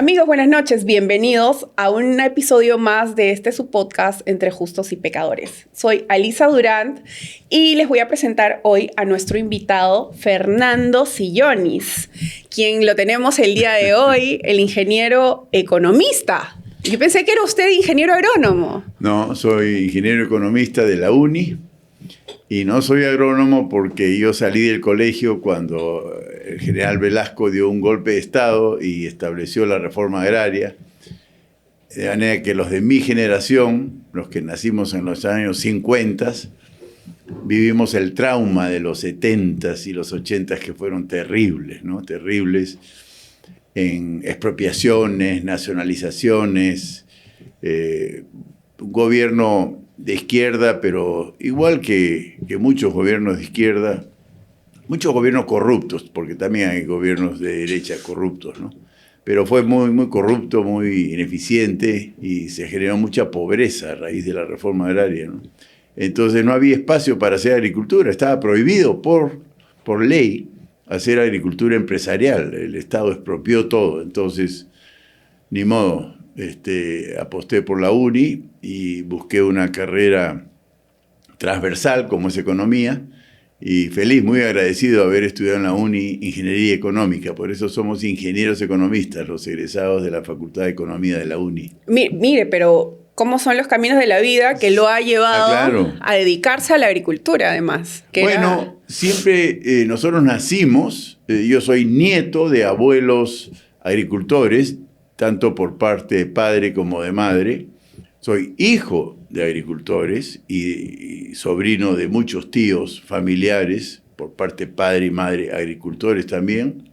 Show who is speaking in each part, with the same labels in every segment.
Speaker 1: Amigos, buenas noches. Bienvenidos a un episodio más de su podcast Entre Justos y Pecadores. Soy Alisa Durant y les voy a presentar hoy a nuestro invitado Fernando Sillonis, quien lo tenemos el día de hoy, el ingeniero economista. Yo pensé que era usted ingeniero agrónomo.
Speaker 2: No, soy ingeniero economista de la UNI y no soy agrónomo porque yo salí del colegio cuando el general Velasco dio un golpe de Estado y estableció la reforma agraria. De manera que los de mi generación, los que nacimos en los años 50, vivimos el trauma de los 70s y los 80s que fueron terribles, ¿no? Terribles en expropiaciones, nacionalizaciones, un gobierno de izquierda, pero igual que muchos gobiernos de izquierda, muchos gobiernos corruptos, porque también hay gobiernos de derecha corruptos, ¿no? Pero fue muy corrupto, muy ineficiente y se generó mucha pobreza a raíz de la reforma agraria, ¿no? Entonces no había espacio para hacer agricultura, estaba prohibido por ley hacer agricultura empresarial, el Estado expropió todo, entonces ni modo, aposté por la UNI y busqué una carrera transversal como es economía y feliz, muy agradecido de haber estudiado en la UNI Ingeniería Económica, por eso somos ingenieros economistas, los egresados de la Facultad de Economía de la UNI.
Speaker 1: Mire, pero ¿cómo son los caminos de la vida que lo ha llevado a dedicarse a la agricultura, además?
Speaker 2: Siempre nosotros nacimos, yo soy nieto de abuelos agricultores, tanto por parte de padre como de madre. Soy hijo de agricultores y sobrino de muchos tíos familiares, por parte de padre y madre agricultores también.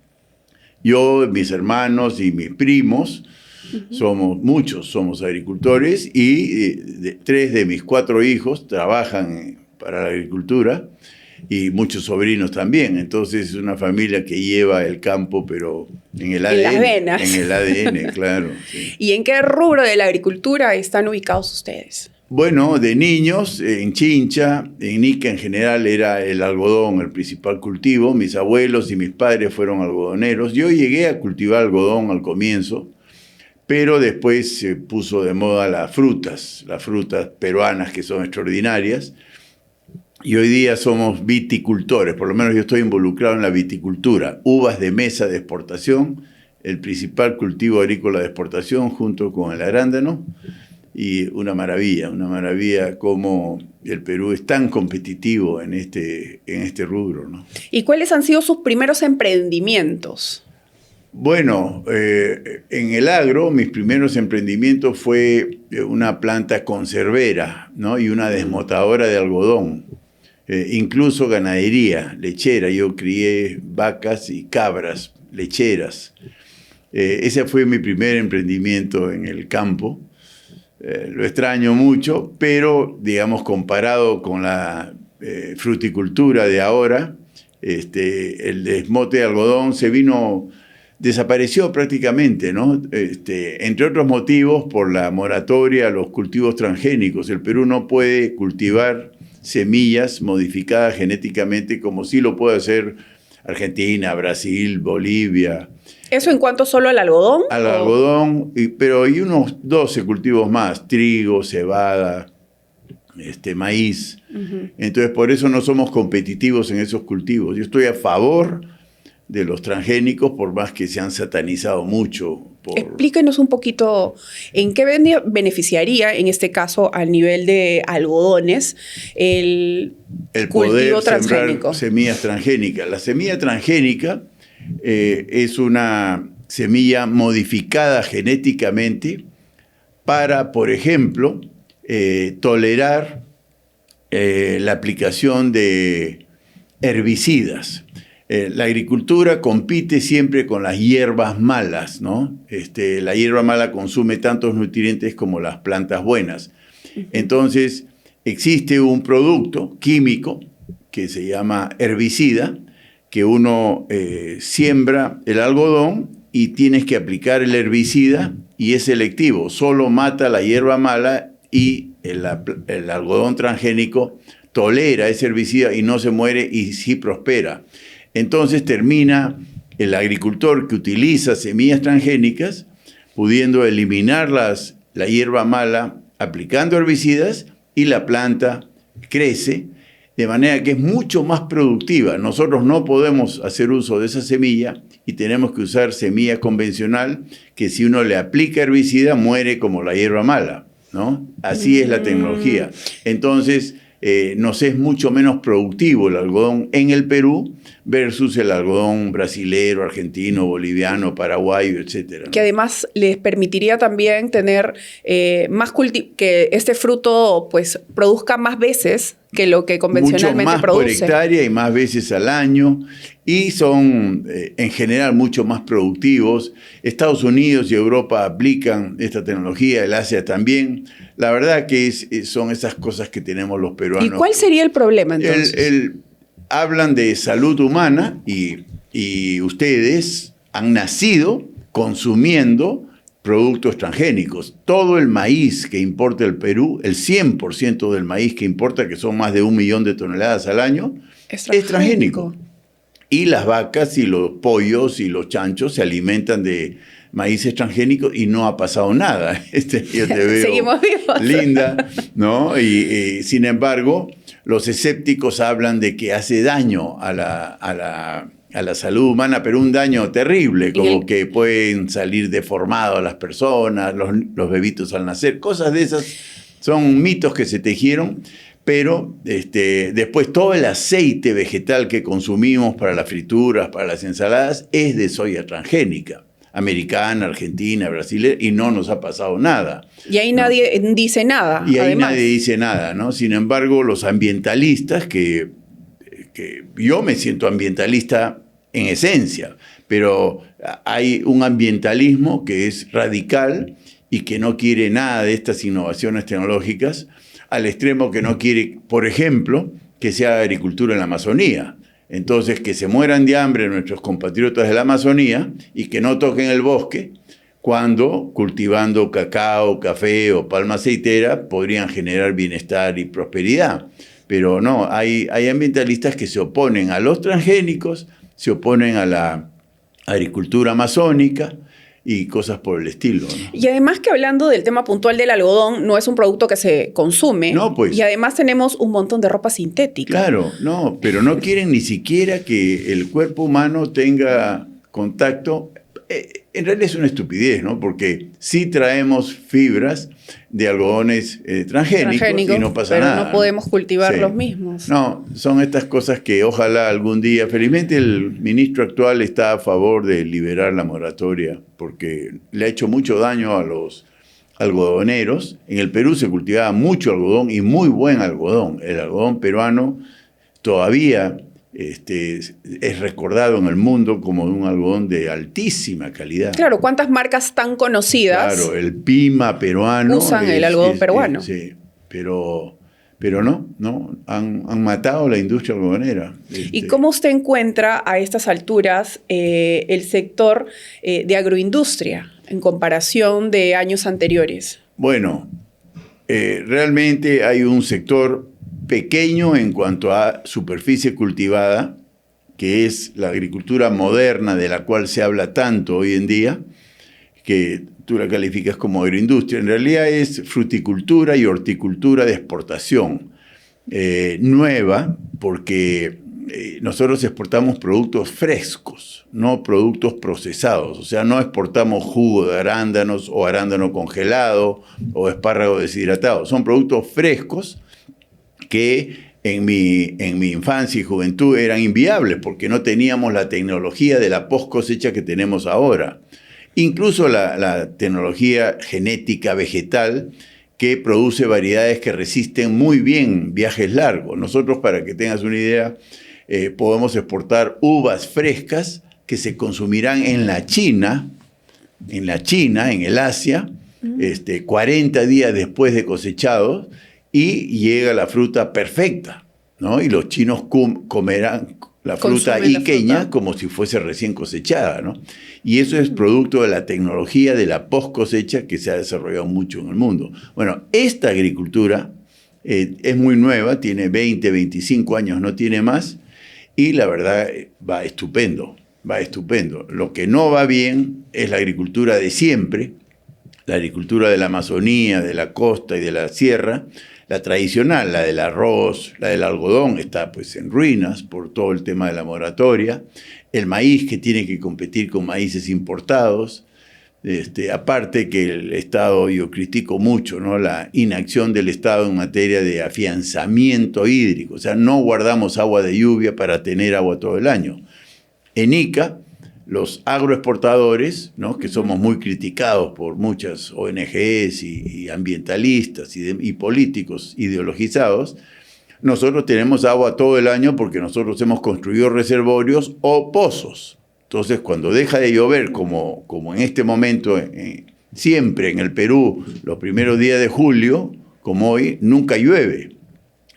Speaker 2: Yo, mis hermanos y mis primos, somos agricultores y 3 de mis 4 hijos trabajan para la agricultura y muchos sobrinos también. Entonces es una familia que lleva el campo, pero en el ADN.
Speaker 1: En las venas.
Speaker 2: En el ADN, claro. Sí.
Speaker 1: ¿Y en qué rubro de la agricultura están ubicados ustedes?
Speaker 2: Bueno, de niños, en Chincha, en Ica en general era el algodón el principal cultivo. Mis abuelos y mis padres fueron algodoneros. Yo llegué a cultivar algodón al comienzo, pero después se puso de moda las frutas peruanas que son extraordinarias. Y hoy día somos viticultores, por lo menos yo estoy involucrado en la viticultura. Uvas de mesa de exportación, el principal cultivo agrícola de exportación junto con el arándano. Y una maravilla cómo el Perú es tan competitivo en este rubro, ¿no?
Speaker 1: ¿Y cuáles han sido sus primeros emprendimientos?
Speaker 2: Bueno, en el agro, mis primeros emprendimientos fue una planta conservera, ¿no? Y una desmotadora de algodón. Incluso ganadería lechera. Yo crié vacas y cabras lecheras. Ese fue mi primer emprendimiento en el campo. Lo extraño mucho, pero digamos comparado con la fruticultura de ahora, el desmote de algodón desapareció prácticamente, ¿no? Entre otros motivos por la moratoria a los cultivos transgénicos. El Perú no puede cultivar semillas modificadas genéticamente como sí lo puede hacer Argentina, Brasil, Bolivia.
Speaker 1: ¿Eso en cuanto solo al algodón?
Speaker 2: Al algodón, pero hay unos 12 cultivos más, trigo, cebada, maíz. Uh-huh. Entonces, por eso no somos competitivos en esos cultivos. Yo estoy a favor de los transgénicos, por más que se han satanizado mucho.
Speaker 1: Explíquenos un poquito en qué beneficiaría, en este caso, al nivel de algodones, el cultivo transgénico.
Speaker 2: Semillas transgénicas. La semilla transgénica es una semilla modificada genéticamente para, por ejemplo, tolerar la aplicación de herbicidas. La agricultura compite siempre con las hierbas malas, ¿no? La hierba mala consume tantos nutrientes como las plantas buenas. Entonces, existe un producto químico que se llama herbicida, que uno siembra el algodón y tienes que aplicar el herbicida y es selectivo, solo mata la hierba mala y el algodón transgénico tolera ese herbicida y no se muere y sí prospera. Entonces termina el agricultor que utiliza semillas transgénicas pudiendo eliminar la hierba mala aplicando herbicidas y la planta crece de manera que es mucho más productiva. Nosotros no podemos hacer uso de esa semilla y tenemos que usar semilla convencional que si uno le aplica herbicida muere como la hierba mala, ¿no? Así es la tecnología. Entonces, nos es mucho menos productivo el algodón en el Perú versus el algodón brasilero, argentino, boliviano, paraguayo, etcétera, ¿no?
Speaker 1: Que además les permitiría también tener que este fruto pues produzca más veces que lo que convencionalmente
Speaker 2: mucho más
Speaker 1: produce.
Speaker 2: por hectárea y más veces al año, y son en general mucho más productivos. Estados Unidos y Europa aplican esta tecnología, el Asia también. La verdad que son esas cosas que tenemos los peruanos.
Speaker 1: ¿Y cuál sería el problema entonces?
Speaker 2: Hablan de salud humana y ustedes han nacido consumiendo productos transgénicos. Todo el maíz que importa el Perú, el 100% del maíz que importa, que son más de 1 millón de toneladas al año, es transgénico. Y las vacas y los pollos y los chanchos se alimentan de maíces transgénicos y no ha pasado nada. Yo te veo
Speaker 1: seguimos vivos,
Speaker 2: linda, ¿no? Y sin embargo, los escépticos hablan de que hace daño a la salud humana, pero un daño terrible, como que pueden salir deformados las personas, los bebitos al nacer, cosas de esas son mitos que se tejieron. Pero después todo el aceite vegetal que consumimos para las frituras, para las ensaladas, es de soya transgénica, americana, argentina, brasileña, y no nos ha pasado nada.
Speaker 1: Y ahí nadie dice nada.
Speaker 2: Y ahí
Speaker 1: además.
Speaker 2: nadie dice nada, ¿no? Sin embargo, los ambientalistas, que yo me siento ambientalista en esencia, pero hay un ambientalismo que es radical y que no quiere nada de estas innovaciones tecnológicas, al extremo que no quiere, por ejemplo, que se haga agricultura en la Amazonía. Entonces, que se mueran de hambre nuestros compatriotas de la Amazonía y que no toquen el bosque, cuando cultivando cacao, café o palma aceitera podrían generar bienestar y prosperidad. Pero no, hay ambientalistas que se oponen a los transgénicos, se oponen a la agricultura amazónica y cosas por el estilo, ¿no?
Speaker 1: Y además que hablando del tema puntual del algodón, no es un producto que se consume.
Speaker 2: No, pues.
Speaker 1: Y además tenemos un montón de ropa sintética.
Speaker 2: Claro, no, pero no quieren ni siquiera que el cuerpo humano tenga contacto. En realidad es una estupidez, ¿no? Porque sí traemos fibras de algodones transgénicos y no pasa nada.
Speaker 1: Pero no podemos cultivar
Speaker 2: Sí.
Speaker 1: los mismos.
Speaker 2: No, son estas cosas que ojalá algún día, felizmente el ministro actual está a favor de liberar la moratoria porque le ha hecho mucho daño a los algodoneros. En el Perú se cultivaba mucho algodón y muy buen algodón. El algodón peruano todavía es recordado en el mundo como un algodón de altísima calidad.
Speaker 1: Claro, ¿cuántas marcas tan conocidas?
Speaker 2: Claro, el Pima peruano.
Speaker 1: Usan el algodón peruano.
Speaker 2: Sí, pero no, han matado la industria algodonera.
Speaker 1: ¿Y cómo usted encuentra a estas alturas el sector de agroindustria en comparación de años anteriores?
Speaker 2: Bueno, realmente hay un sector pequeño en cuanto a superficie cultivada, que es la agricultura moderna de la cual se habla tanto hoy en día, que tú la calificas como agroindustria. En realidad es fruticultura y horticultura de exportación nueva, porque nosotros exportamos productos frescos, no productos procesados. O sea, no exportamos jugo de arándanos o arándano congelado o espárrago deshidratado. Son productos frescos que en mi infancia y juventud eran inviables porque no teníamos la tecnología de la post cosecha que tenemos ahora. Incluso la tecnología genética vegetal que produce variedades que resisten muy bien viajes largos. Nosotros, para que tengas una idea, podemos exportar uvas frescas que se consumirán en China, en el Asia, 40 días después de cosechados, y llega la fruta perfecta, ¿no? Y los chinos comerán la fruta iqueña como si fuese recién cosechada, ¿no? Y eso es producto de la tecnología de la post cosecha que se ha desarrollado mucho en el mundo. Bueno, esta agricultura es muy nueva, tiene 20, 25 años, no tiene más, y la verdad va estupendo. Lo que no va bien es la agricultura de siempre, la agricultura de la Amazonía, de la costa y de la sierra, la tradicional, la del arroz, la del algodón, está pues en ruinas por todo el tema de la moratoria. El maíz, que tiene que competir con maíces importados. Aparte que el Estado, yo critico mucho, ¿no?, la inacción del Estado en materia de afianzamiento hídrico. O sea, no guardamos agua de lluvia para tener agua todo el año. En Ica, los agroexportadores, ¿no?, que somos muy criticados por muchas ONGs y ambientalistas y políticos ideologizados, nosotros tenemos agua todo el año porque nosotros hemos construido reservorios o pozos. Entonces, cuando deja de llover, como en este momento, siempre en el Perú, los primeros días de julio, como hoy, nunca llueve.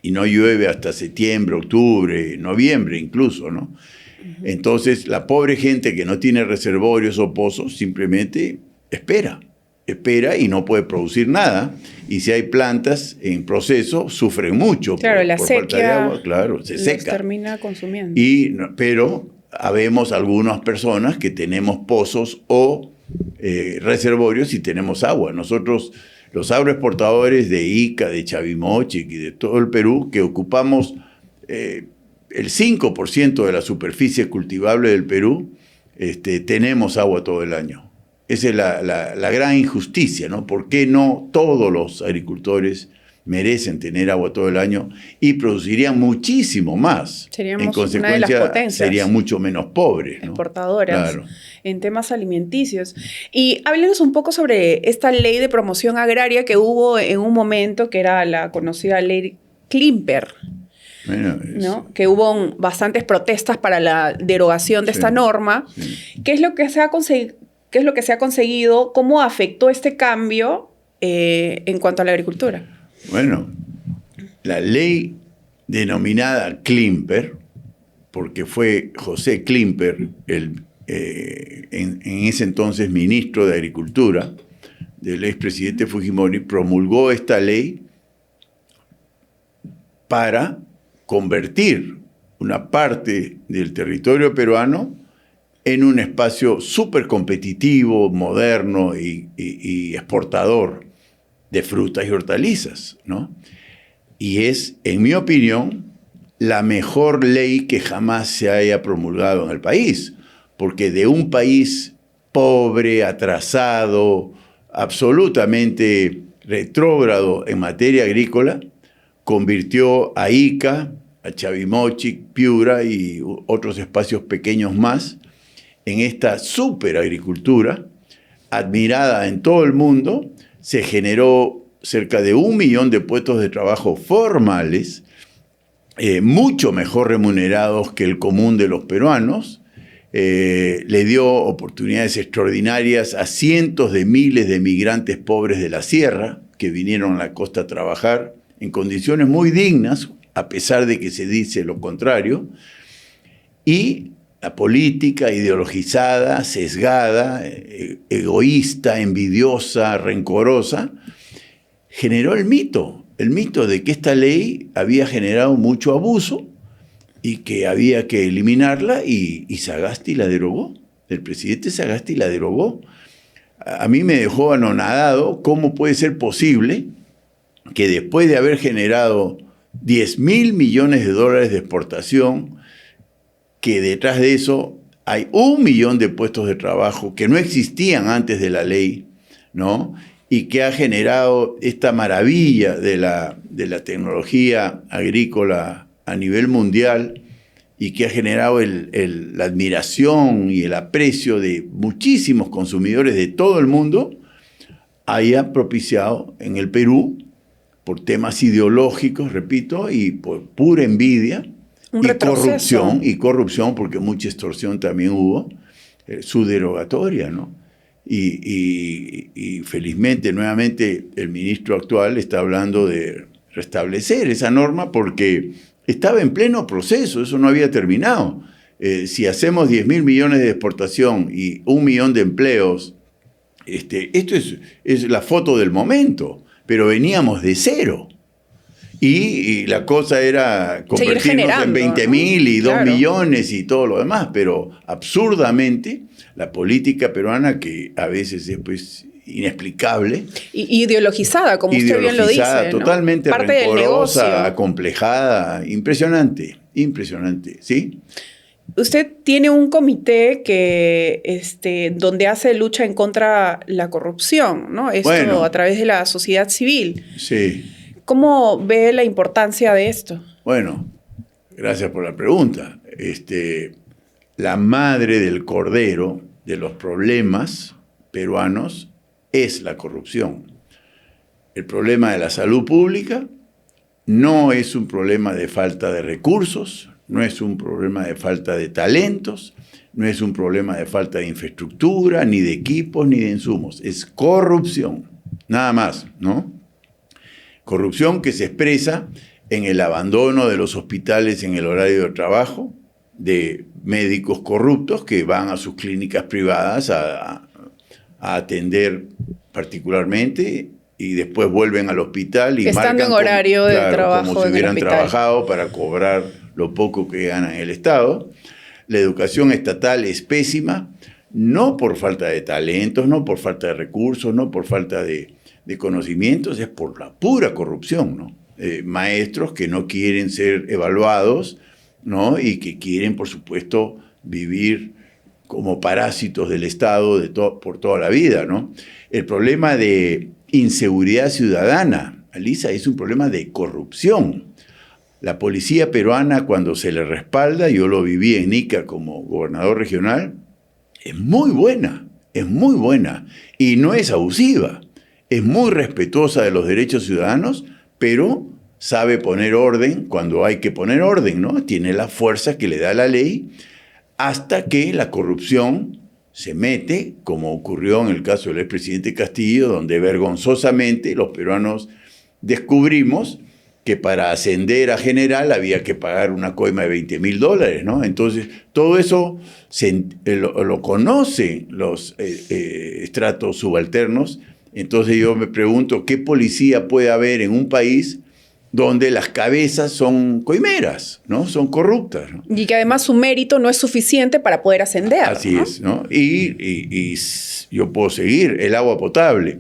Speaker 2: Y no llueve hasta septiembre, octubre, noviembre incluso, ¿no? Entonces, la pobre gente que no tiene reservorios o pozos simplemente espera y no puede producir nada. Y si hay plantas en proceso, sufren mucho.
Speaker 1: Claro, la sequía,
Speaker 2: falta de agua, claro, se seca.
Speaker 1: Termina consumiendo.
Speaker 2: Pero habemos algunas personas que tenemos pozos o reservorios y tenemos agua. Nosotros, los agroexportadores de Ica, de Chavimochic y de todo el Perú, que ocupamos el 5% de la superficie cultivable del Perú, tenemos agua todo el año. Esa es la gran injusticia, ¿no? ¿Por qué no todos los agricultores merecen tener agua todo el año y producirían muchísimo más?
Speaker 1: Seríamos
Speaker 2: en consecuencia,
Speaker 1: una de las potencias,
Speaker 2: serían mucho menos pobres, ¿no?,
Speaker 1: exportadoras,
Speaker 2: claro,
Speaker 1: en temas alimenticios. Y háblenos un poco sobre esta ley de promoción agraria que hubo en un momento, que era la conocida ley Klimper.
Speaker 2: Bueno,
Speaker 1: ¿no? Que hubo bastantes protestas para la derogación de esta norma. Sí. ¿Qué es lo que se ha conseguido? ¿Cómo afectó este cambio en cuanto a la agricultura?
Speaker 2: Bueno, la ley denominada Klimper, porque fue José Klimper, en ese entonces ministro de Agricultura del expresidente Fujimori, promulgó esta ley para convertir una parte del territorio peruano en un espacio súper competitivo, moderno y exportador de frutas y hortalizas, ¿no? Y es, en mi opinión, la mejor ley que jamás se haya promulgado en el país, porque de un país pobre, atrasado, absolutamente retrógrado en materia agrícola, convirtió a Ica, a Chavimochic, Piura y otros espacios pequeños más en esta superagricultura admirada en todo el mundo. Se generó cerca de 1 millón de puestos de trabajo formales, mucho mejor remunerados que el común de los peruanos. Le dio oportunidades extraordinarias a cientos de miles de migrantes pobres de la sierra que vinieron a la costa a trabajar en condiciones muy dignas, a pesar de que se dice lo contrario. Y la política ideologizada, sesgada, egoísta, envidiosa, rencorosa, generó el mito de que esta ley había generado mucho abuso y que había que eliminarla, y Sagasti la derogó. El presidente Sagasti la derogó. A mí me dejó anonadado cómo puede ser posible que después de haber generado 10.000 millones de dólares de exportación, que detrás de eso hay 1 millón de puestos de trabajo que no existían antes de la ley, ¿no? Y que ha generado esta maravilla de la tecnología agrícola a nivel mundial, y que ha generado la admiración y el aprecio de muchísimos consumidores de todo el mundo, haya propiciado en el Perú, por temas ideológicos, repito, y por pura envidia, y corrupción, porque mucha extorsión también hubo, su derogatoria, ¿no? Y felizmente, nuevamente, el ministro actual está hablando de restablecer esa norma porque estaba en pleno proceso, eso no había terminado. Si hacemos 10.000 millones de exportación y 1 millón de empleos, esto es la foto del momento, pero veníamos de cero. Y la cosa era convertirnos en 20.000 y 2 millones y todo lo demás, pero absurdamente la política peruana, que a veces es pues inexplicable.
Speaker 1: Y ideologizada, como usted bien lo dice, ¿no?
Speaker 2: Totalmente
Speaker 1: parte del negocio.
Speaker 2: rencorosa, acomplejada, impresionante, ¿sí?
Speaker 1: Usted tiene un comité que, donde hace lucha en contra la corrupción, ¿no? Esto a través de la sociedad civil.
Speaker 2: Sí.
Speaker 1: ¿Cómo ve la importancia de esto?
Speaker 2: Bueno, gracias por la pregunta. La madre del cordero de los problemas peruanos es la corrupción. El problema de la salud pública no es un problema de falta de recursos, no es un problema de falta de talentos, no es un problema de falta de infraestructura, ni de equipos, ni de insumos. Es corrupción, nada más, ¿no? Corrupción que se expresa en el abandono de los hospitales en el horario de trabajo, de médicos corruptos que van a sus clínicas privadas a atender particularmente y después vuelven al hospital y
Speaker 1: estando en horario de trabajo
Speaker 2: como si hubieran trabajado para cobrar lo poco que gana el Estado. La educación estatal es pésima, no por falta de talentos, no por falta de recursos, no por falta de conocimientos, es por la pura corrupción, ¿no? Maestros que no quieren ser evaluados, ¿no? Y que quieren, por supuesto, vivir como parásitos del Estado por toda la vida, ¿no? El problema de inseguridad ciudadana, Alisa, es un problema de corrupción. La policía peruana, cuando se le respalda, yo lo viví en Ica como gobernador regional, es muy buena y no es abusiva. Es muy respetuosa de los derechos ciudadanos, pero sabe poner orden cuando hay que poner orden, ¿no? Tiene la fuerza que le da la ley hasta que la corrupción se mete, como ocurrió en el caso del expresidente Castillo, donde vergonzosamente los peruanos descubrimos que para ascender a general había que pagar una coima de $20,000, ¿no? Entonces, todo eso lo conocen los estratos subalternos. Entonces yo me pregunto, ¿qué policía puede haber en un país donde las cabezas son coimeras, ¿no? Son corruptas, ¿no?
Speaker 1: Y que además su mérito no es suficiente para poder ascender.
Speaker 2: Así
Speaker 1: ¿no?
Speaker 2: es, ¿no? Y yo puedo seguir, el agua potable.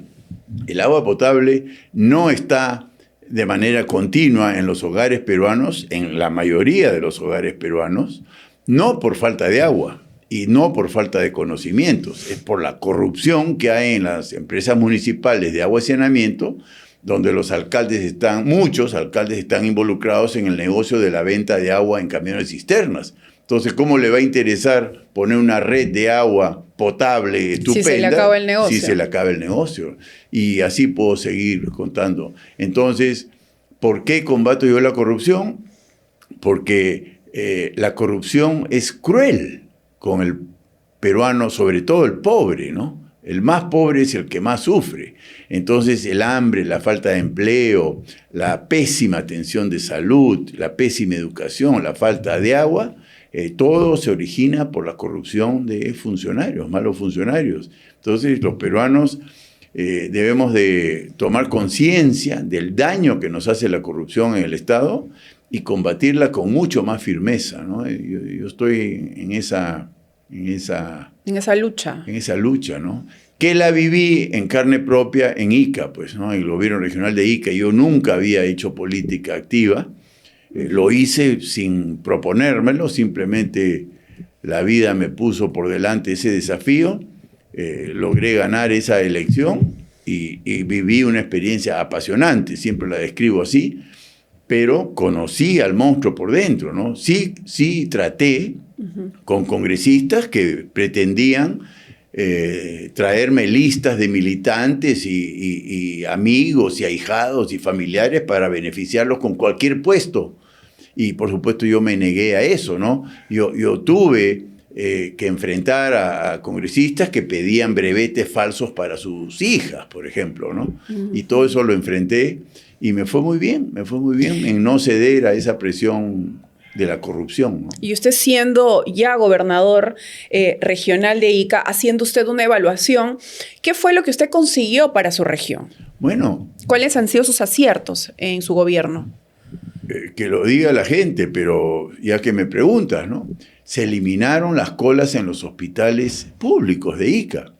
Speaker 2: El agua potable no está de manera continua en los hogares peruanos, en la mayoría de los hogares peruanos, no por falta de agua y no por falta de conocimientos, es por la corrupción que hay en las empresas municipales de agua y saneamiento, donde muchos alcaldes están involucrados en el negocio de la venta de agua en camiones cisternas. Entonces, ¿cómo le va a interesar poner una red de agua potable estupenda
Speaker 1: si se le acaba el negocio?
Speaker 2: Si se le acaba el negocio. Y así puedo seguir contando. Entonces, ¿por qué combato yo la corrupción? Porque la corrupción es cruel con el peruano, sobre todo el pobre, ¿no? El más pobre es el que más sufre. Entonces el hambre, la falta de empleo, la pésima atención de salud, la pésima educación, la falta de agua, todo se origina por la corrupción de funcionarios, malos funcionarios. Entonces los peruanos debemos de tomar conciencia del daño que nos hace la corrupción en el Estado y combatirla con mucho más firmeza, ¿no? Yo estoy en esa lucha. En esa lucha, ¿no? Que la viví en carne propia en Ica, pues, ¿no? En el gobierno regional de Ica. Yo nunca había hecho política activa. Lo hice sin proponérmelo, simplemente la vida me puso por delante ese desafío. Logré ganar esa elección y viví una experiencia apasionante, siempre la describo así, pero conocí al monstruo por dentro, ¿no? Sí traté con congresistas que pretendían traerme listas de militantes y amigos y ahijados y familiares para beneficiarlos con cualquier puesto. Y por supuesto yo me negué a eso, ¿no? Yo tuve que enfrentar a congresistas que pedían brevetes falsos para sus hijas, por ejemplo, ¿no? Y todo eso lo enfrenté y me fue muy bien en no ceder a esa presión de la corrupción, ¿no? Y
Speaker 1: usted siendo ya gobernador regional de Ica, haciendo usted una evaluación, ¿qué fue lo que usted consiguió para su región?
Speaker 2: Bueno.
Speaker 1: ¿Cuáles han sido sus aciertos en su gobierno?
Speaker 2: Que lo diga la gente, pero ya que me preguntas, ¿no? Se eliminaron las colas en los hospitales públicos de Ica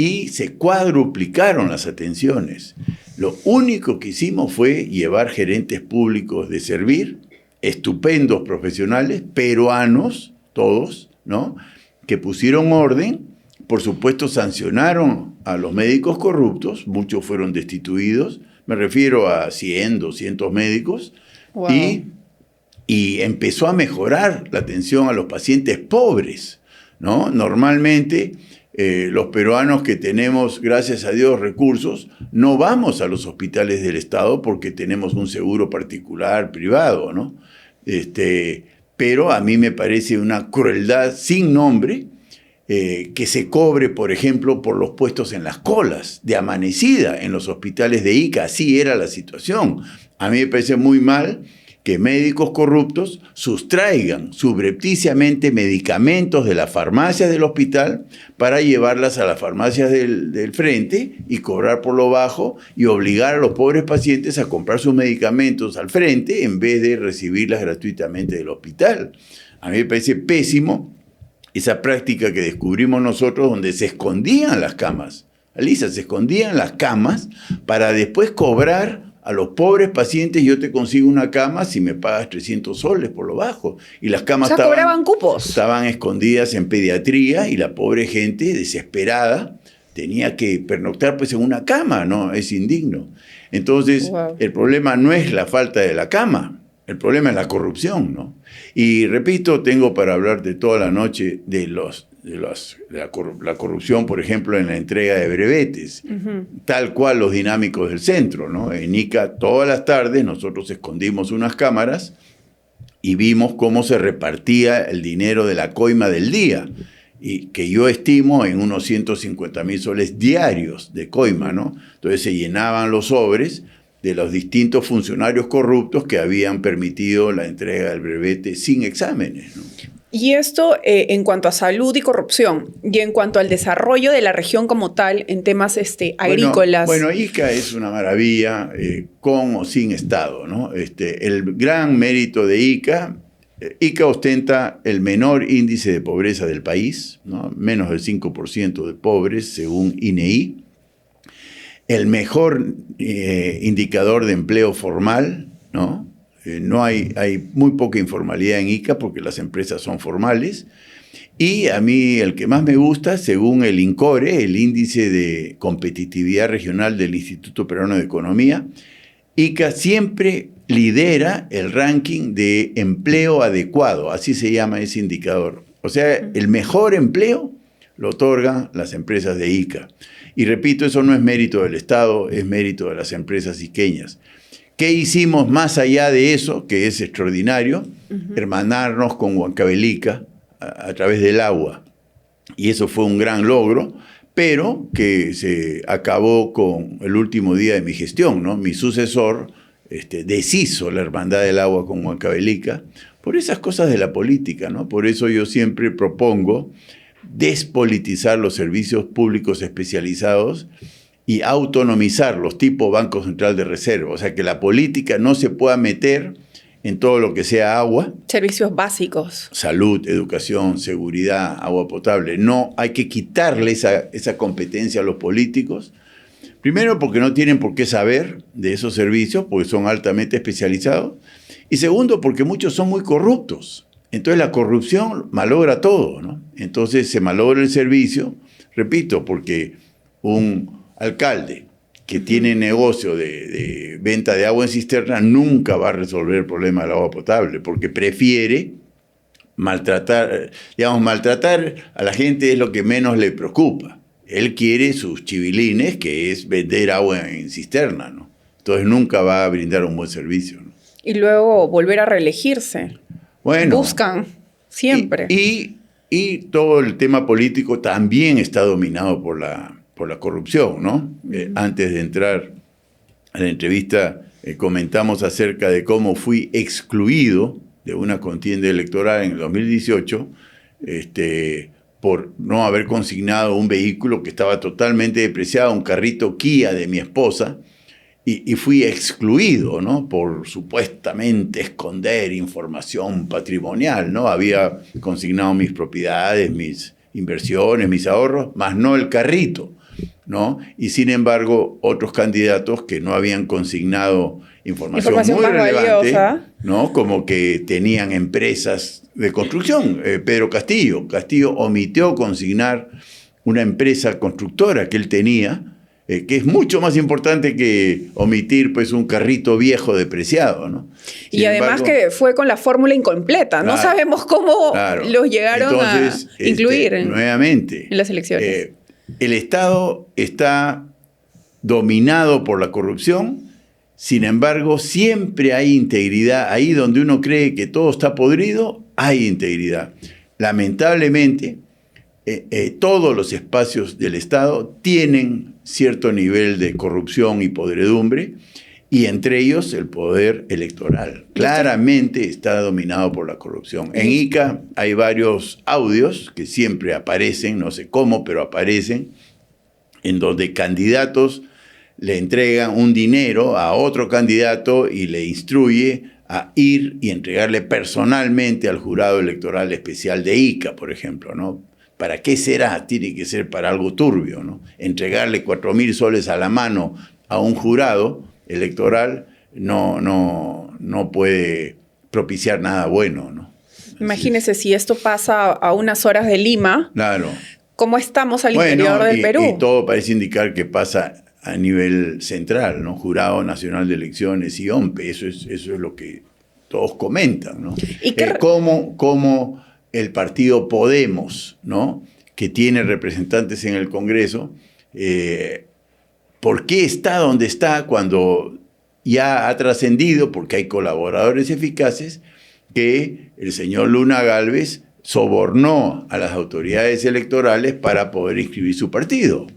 Speaker 2: y se cuadruplicaron las atenciones. Lo único que hicimos fue llevar gerentes públicos de servir, estupendos profesionales, peruanos, todos, ¿no?, que pusieron orden. Por supuesto, sancionaron a los médicos corruptos, muchos fueron destituidos, me refiero a 100, 200 médicos,
Speaker 1: Wow.
Speaker 2: y empezó a mejorar la atención a los pacientes pobres, ¿no? Normalmente, los peruanos que tenemos, gracias a Dios, recursos, no vamos a los hospitales del Estado porque tenemos un seguro particular, privado, ¿no? Pero a mí me parece una crueldad sin nombre que se cobre, por ejemplo, por los puestos en las colas de amanecida en los hospitales de Ica. Así era la situación. A mí me parece muy mal que médicos corruptos sustraigan subrepticiamente medicamentos de las farmacias del hospital para llevarlas a las farmacias del frente y cobrar por lo bajo y obligar a los pobres pacientes a comprar sus medicamentos al frente en vez de recibirlas gratuitamente del hospital. A mí me parece pésimo esa práctica que descubrimos nosotros donde se escondían las camas. Alisa, se escondían las camas para después cobrar a los pobres pacientes. Yo te consigo una cama si me pagas 300 soles por lo bajo. Y las camas
Speaker 1: cobraban cupos.
Speaker 2: Estaban escondidas en pediatría y la pobre gente desesperada tenía que pernoctar pues en una cama, ¿no? Es indigno. Entonces, wow, el problema no es la falta de la cama, el problema es la corrupción, ¿no? Y repito, tengo para hablar de toda la noche de la corrupción, por ejemplo, en la entrega de brevetes, tal cual los dinámicos del centro, ¿no? En Ica, todas las tardes, nosotros escondimos unas cámaras y vimos cómo se repartía el dinero de la coima del día, y que yo estimo en unos 150.000 soles diarios de coima, ¿no? Entonces se llenaban los sobres de los distintos funcionarios corruptos que habían permitido la entrega del brevete sin exámenes, ¿no?
Speaker 1: Y esto en cuanto a salud y corrupción, y en cuanto al desarrollo de la región como tal, en temas agrícolas.
Speaker 2: Bueno, Ica es una maravilla, con o sin Estado, ¿no? El gran mérito de Ica ostenta el menor índice de pobreza del país, ¿no? Menos del 5% de pobres, según INEI. El mejor indicador de empleo formal, ¿no? No hay muy poca informalidad en Ica porque las empresas son formales. Y a mí el que más me gusta, según el INCORE, el Índice de Competitividad Regional del Instituto Peruano de Economía, Ica siempre lidera el ranking de empleo adecuado, así se llama ese indicador. O sea, el mejor empleo lo otorgan las empresas de Ica. Y repito, eso no es mérito del Estado, es mérito de las empresas iqueñas. ¿Qué hicimos más allá de eso, que es extraordinario? Hermanarnos con Huancavelica a través del agua. Y eso fue un gran logro, pero que se acabó con el último día de mi gestión, ¿no? Mi sucesor deshizo la hermandad del agua con Huancavelica por esas cosas de la política, ¿no? Por eso yo siempre propongo despolitizar los servicios públicos especializados y autonomizarlos, tipo Banco Central de Reserva. O sea, que la política no se pueda meter en todo lo que sea agua.
Speaker 1: Servicios básicos.
Speaker 2: Salud, educación, seguridad, agua potable. No, hay que quitarle esa competencia a los políticos. Primero, porque no tienen por qué saber de esos servicios, porque son altamente especializados. Y segundo, porque muchos son muy corruptos. Entonces la corrupción malogra todo, ¿no? Entonces se malogra el servicio, repito, porque un alcalde que tiene negocio de venta de agua en cisterna nunca va a resolver el problema del agua potable, porque prefiere maltratar a la gente, es lo que menos le preocupa. Él quiere sus chivilines, que es vender agua en cisterna, ¿no? Entonces nunca va a brindar un buen servicio, ¿no?
Speaker 1: Y luego volver a reelegirse. Bueno, buscan siempre.
Speaker 2: Y todo el tema político también está dominado por la corrupción, ¿no? Antes de entrar a la entrevista, comentamos acerca de cómo fui excluido de una contienda electoral en el 2018 por no haber consignado un vehículo que estaba totalmente depreciado, un carrito Kia de mi esposa, y fui excluido, ¿no? Por supuestamente esconder información patrimonial, ¿no? Había consignado mis propiedades, mis inversiones, mis ahorros, más no el carrito. ¿no? Y sin embargo, otros candidatos que no habían consignado información muy relevante,
Speaker 1: valiosa,
Speaker 2: ¿no? Como que tenían empresas de construcción. Pedro Castillo omitió consignar una empresa constructora que él tenía, que es mucho más importante que omitir pues un carrito viejo depreciado, ¿no?
Speaker 1: Y además que fue con la fórmula incompleta. Claro, no sabemos cómo los llegaron a incluir
Speaker 2: nuevamente,
Speaker 1: en las elecciones.
Speaker 2: El Estado está dominado por la corrupción, sin embargo, siempre hay integridad. Ahí donde uno cree que todo está podrido, hay integridad. Lamentablemente, todos los espacios del Estado tienen cierto nivel de corrupción y podredumbre, y entre ellos el poder electoral. Claramente está dominado por la corrupción. En Ica hay varios audios que siempre aparecen, no sé cómo, pero aparecen, en donde candidatos le entregan un dinero a otro candidato y le instruye a ir y entregarle personalmente al jurado electoral especial de Ica, por ejemplo, ¿no? ¿Para qué será? Tiene que ser para algo turbio, ¿no? Entregarle 4.000 soles a la mano a un jurado electoral no puede propiciar nada bueno, ¿no?
Speaker 1: Imagínese si esto pasa a unas horas de Lima.
Speaker 2: Claro.
Speaker 1: ¿Cómo estamos al interior del Perú?
Speaker 2: Y todo parece indicar que pasa a nivel central, ¿no? Jurado Nacional de Elecciones y OMPE. Eso es lo que todos comentan, ¿no? ¿Y cómo el partido Podemos, ¿no? Que tiene representantes en el Congreso, ¿por qué está donde está cuando ya ha trascendido, porque hay colaboradores eficaces, que el señor Luna Gálvez sobornó a las autoridades electorales para poder inscribir su partido?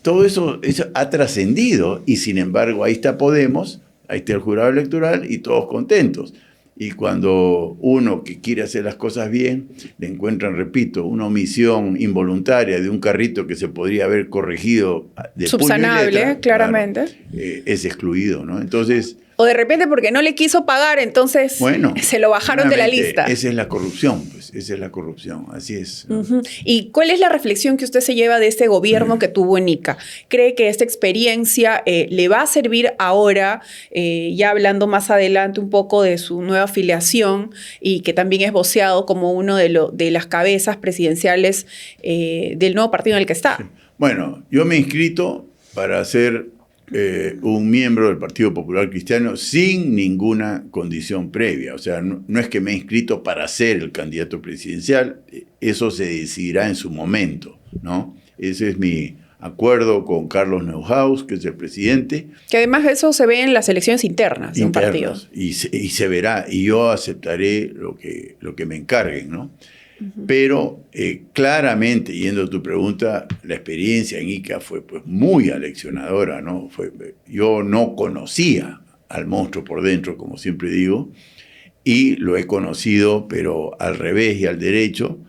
Speaker 2: Todo eso ha trascendido y sin embargo ahí está Podemos, ahí está el jurado electoral y todos contentos. Y cuando uno que quiere hacer las cosas bien, le encuentran, repito, una omisión involuntaria de un carrito que se podría haber corregido de
Speaker 1: subsanable,
Speaker 2: puño y letra,
Speaker 1: claramente.
Speaker 2: Claro, es excluido, ¿no? Entonces...
Speaker 1: O de repente porque no le quiso pagar, entonces se lo bajaron de la lista.
Speaker 2: Esa es la corrupción, pues, esa es la corrupción, así es, ¿no?
Speaker 1: ¿Y cuál es la reflexión que usted se lleva de este gobierno que tuvo en Ica? ¿Cree que esta experiencia le va a servir ahora, ya hablando más adelante un poco de su nueva afiliación y que también es voceado como uno de las cabezas presidenciales del nuevo partido en el que está?
Speaker 2: Sí. Bueno, yo me he inscrito para ser un miembro del Partido Popular Cristiano sin ninguna condición previa. O sea, no es que me he inscrito para ser el candidato presidencial, eso se decidirá en su momento, ¿no? Ese es mi acuerdo con Carlos Neuhaus, que es el presidente.
Speaker 1: Que además eso se ve en las elecciones internas de un partido.
Speaker 2: Y se verá, y yo aceptaré lo que me encarguen, ¿no? Pero claramente, yendo a tu pregunta, la experiencia en Ica fue pues, muy aleccionadora, ¿no? Yo no conocía al monstruo por dentro, como siempre digo, y lo he conocido, pero al revés y al derecho,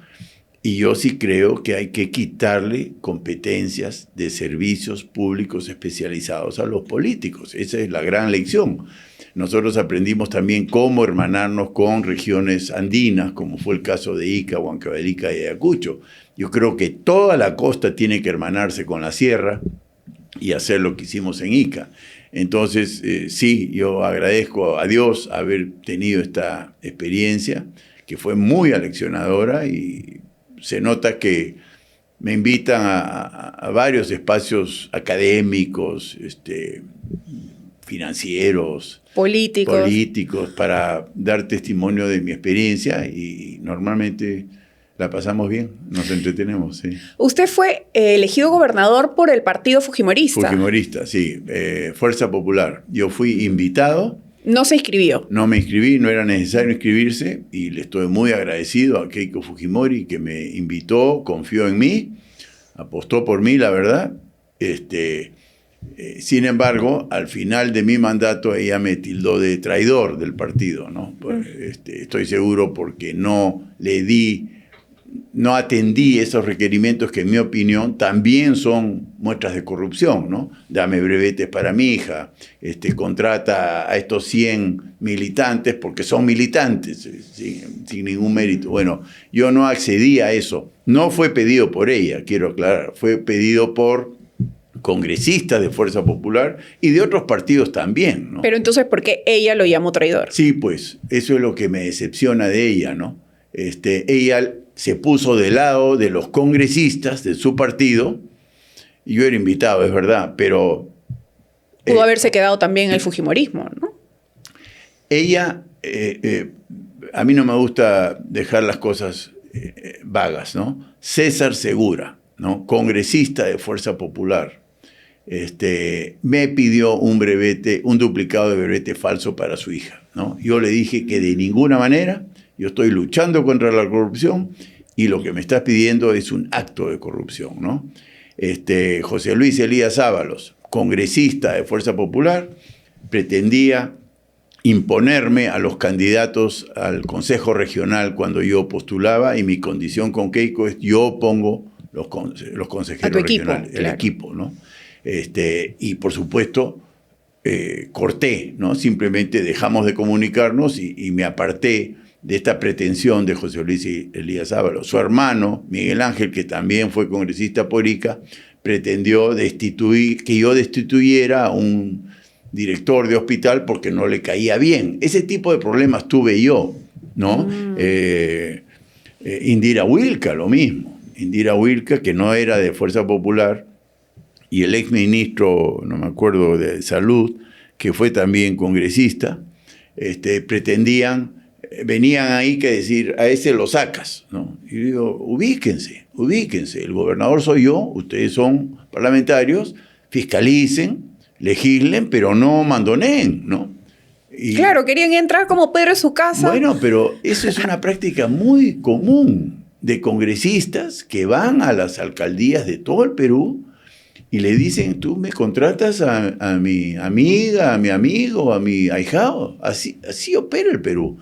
Speaker 2: y yo sí creo que hay que quitarle competencias de servicios públicos especializados a los políticos. Esa es la gran lección. Nosotros aprendimos también cómo hermanarnos con regiones andinas, como fue el caso de Ica, Huancavelica y Ayacucho. Yo creo que toda la costa tiene que hermanarse con la sierra y hacer lo que hicimos en Ica. Entonces, sí, yo agradezco a Dios haber tenido esta experiencia, que fue muy aleccionadora y se nota que me invitan a varios espacios académicos, financieros, políticos, para dar testimonio de mi experiencia y normalmente la pasamos bien, nos entretenemos, sí.
Speaker 1: Usted fue elegido gobernador por el partido fujimorista.
Speaker 2: Fujimorista, sí, Fuerza Popular. Yo fui invitado.
Speaker 1: No se inscribió.
Speaker 2: No me inscribí, no era necesario inscribirse y le estoy muy agradecido a Keiko Fujimori que me invitó, confió en mí, apostó por mí, la verdad. Sin embargo, al final de mi mandato ella me tildó de traidor del partido, ¿no? Estoy seguro porque no atendí esos requerimientos que en mi opinión también son muestras de corrupción, ¿no? Dame brevetes para mi hija, contrata a estos 100 militantes porque son militantes, sin ningún mérito. Bueno, yo no accedí a eso. No fue pedido por ella, quiero aclarar, fue pedido por congresistas de Fuerza Popular y de otros partidos también, ¿no?
Speaker 1: Pero entonces, ¿por qué ella lo llamó traidor?
Speaker 2: Sí, pues, eso es lo que me decepciona de ella, ¿no? Ella se puso del lado de los congresistas de su partido, y yo era invitado, es verdad, pero...
Speaker 1: Pudo haberse quedado también en el fujimorismo, ¿no?
Speaker 2: Ella, a mí no me gusta dejar las cosas vagas, ¿no? César Segura, ¿no? Congresista de Fuerza Popular, me pidió un brevete, un duplicado de brevete falso para su hija, ¿no? Yo le dije que de ninguna manera, yo estoy luchando contra la corrupción y lo que me estás pidiendo es un acto de corrupción, ¿no? José Luis Elías Ábalos, congresista de Fuerza Popular, pretendía imponerme a los candidatos al Consejo Regional cuando yo postulaba, y mi condición con Keiko es yo pongo los consejeros regionales, el equipo, ¿no? Y por supuesto corté, ¿no? Simplemente dejamos de comunicarnos y me aparté de esta pretensión de José Luis Elías Ábalos. Su hermano, Miguel Ángel, que también fue congresista por Ica, pretendió que yo destituyera a un director de hospital porque no le caía bien. Ese tipo de problemas tuve yo, ¿no? Indira Wilca, lo mismo. Indira Wilca, que no era de Fuerza Popular, y el exministro, no me acuerdo, de Salud, que fue también congresista, venían ahí que decir, a ese lo sacas, ¿no? Y yo digo, ubíquense, el gobernador soy yo, ustedes son parlamentarios, fiscalicen, legislen, pero no mandoneen, ¿no?
Speaker 1: Claro, querían entrar como Pedro en su casa.
Speaker 2: Bueno, pero eso es una práctica muy común de congresistas que van a las alcaldías de todo el Perú y le dicen, tú me contratas a mi amiga, a mi amigo, a mi ahijado. Así opera el Perú.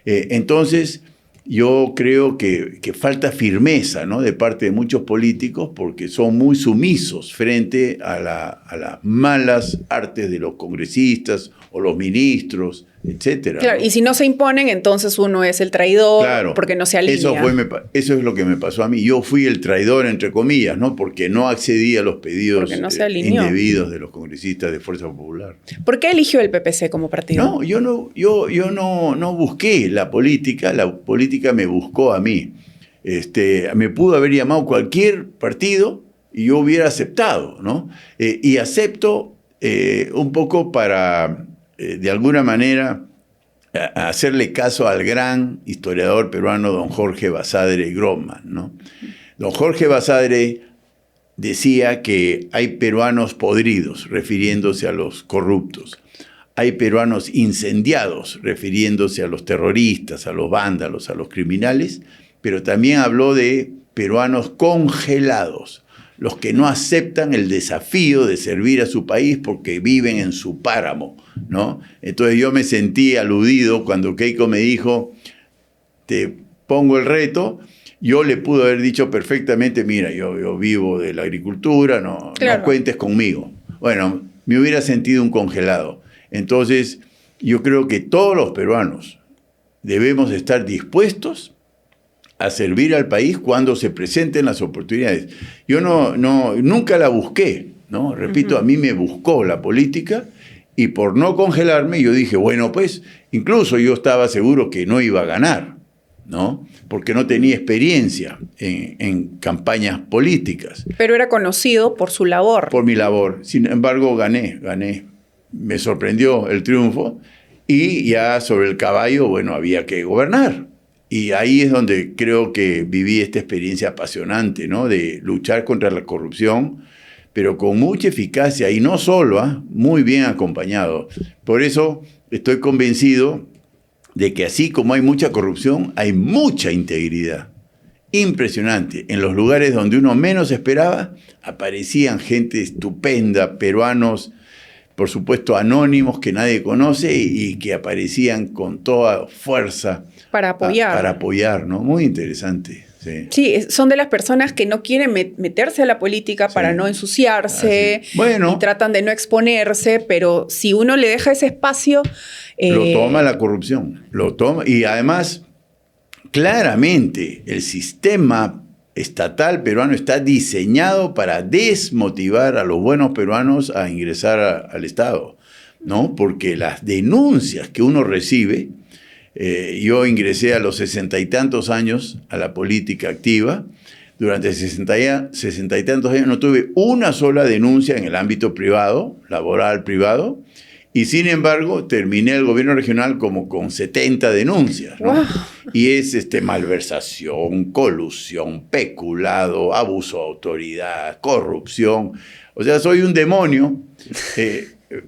Speaker 2: Entonces, yo creo que falta firmeza, ¿no?, de parte de muchos políticos, porque son muy sumisos frente a las malas artes de los congresistas o los ministros, etcétera.
Speaker 1: Claro,
Speaker 2: ¿no?
Speaker 1: Y si no se imponen, entonces uno es el traidor,
Speaker 2: claro,
Speaker 1: porque no se alinea.
Speaker 2: Eso es lo que me pasó a mí. Yo fui el traidor, entre comillas, ¿no?, porque no accedí a los pedidos indebidos de los congresistas de Fuerza Popular.
Speaker 1: ¿Por qué eligió el PPC como partido?
Speaker 2: No, yo no busqué la política me buscó a mí. Me pudo haber llamado cualquier partido y yo hubiera aceptado, ¿no? Y acepto un poco para, de alguna manera, hacerle caso al gran historiador peruano don Jorge Basadre Grossman, ¿no? Don Jorge Basadre decía que hay peruanos podridos, refiriéndose a los corruptos. Hay peruanos incendiados, refiriéndose a los terroristas, a los vándalos, a los criminales, pero también habló de peruanos congelados, los que no aceptan el desafío de servir a su país porque viven en su páramo, ¿no? Entonces yo me sentí aludido cuando Keiko me dijo, te pongo el reto. Yo le pude haber dicho perfectamente, mira, yo vivo de la agricultura, no cuentes conmigo. Bueno, me hubiera sentido un congelado. Entonces, yo creo que todos los peruanos debemos estar dispuestos a servir al país cuando se presenten las oportunidades. Yo nunca la busqué, ¿no? Repito, a mí me buscó la política y por no congelarme yo dije, bueno, pues, incluso yo estaba seguro que no iba a ganar, ¿no? Porque no tenía experiencia en campañas políticas.
Speaker 1: Pero era conocido por su labor.
Speaker 2: Por mi labor. Sin embargo, gané. Me sorprendió el triunfo y ya sobre el caballo, bueno, había que gobernar. Y ahí es donde creo que viví esta experiencia apasionante, ¿no?, de luchar contra la corrupción, pero con mucha eficacia y no solo, muy bien acompañado. Por eso estoy convencido de que así como hay mucha corrupción, hay mucha integridad. Impresionante. En los lugares donde uno menos esperaba, aparecían gente estupenda, peruanos, por supuesto anónimos que nadie conoce y que aparecían con toda fuerza
Speaker 1: para apoyar.
Speaker 2: Para apoyar, ¿no? Muy interesante.
Speaker 1: Sí, son de las personas que no quieren meterse a la política para no ensuciarse, y tratan de no exponerse, pero si uno le deja ese espacio...
Speaker 2: Lo toma la corrupción, lo toma. Y además, claramente, el sistema estatal peruano está diseñado para desmotivar a los buenos peruanos a ingresar al Estado, ¿no? Porque las denuncias que uno recibe, yo ingresé a los 60 y tantos años a la política activa. Durante 60 y tantos años no tuve una sola denuncia en el ámbito privado, laboral privado, y sin embargo terminé el gobierno regional como con 70 denuncias, ¿no?
Speaker 1: Wow.
Speaker 2: Y es malversación, colusión, peculado, abuso de autoridad, corrupción. O sea, soy un demonio,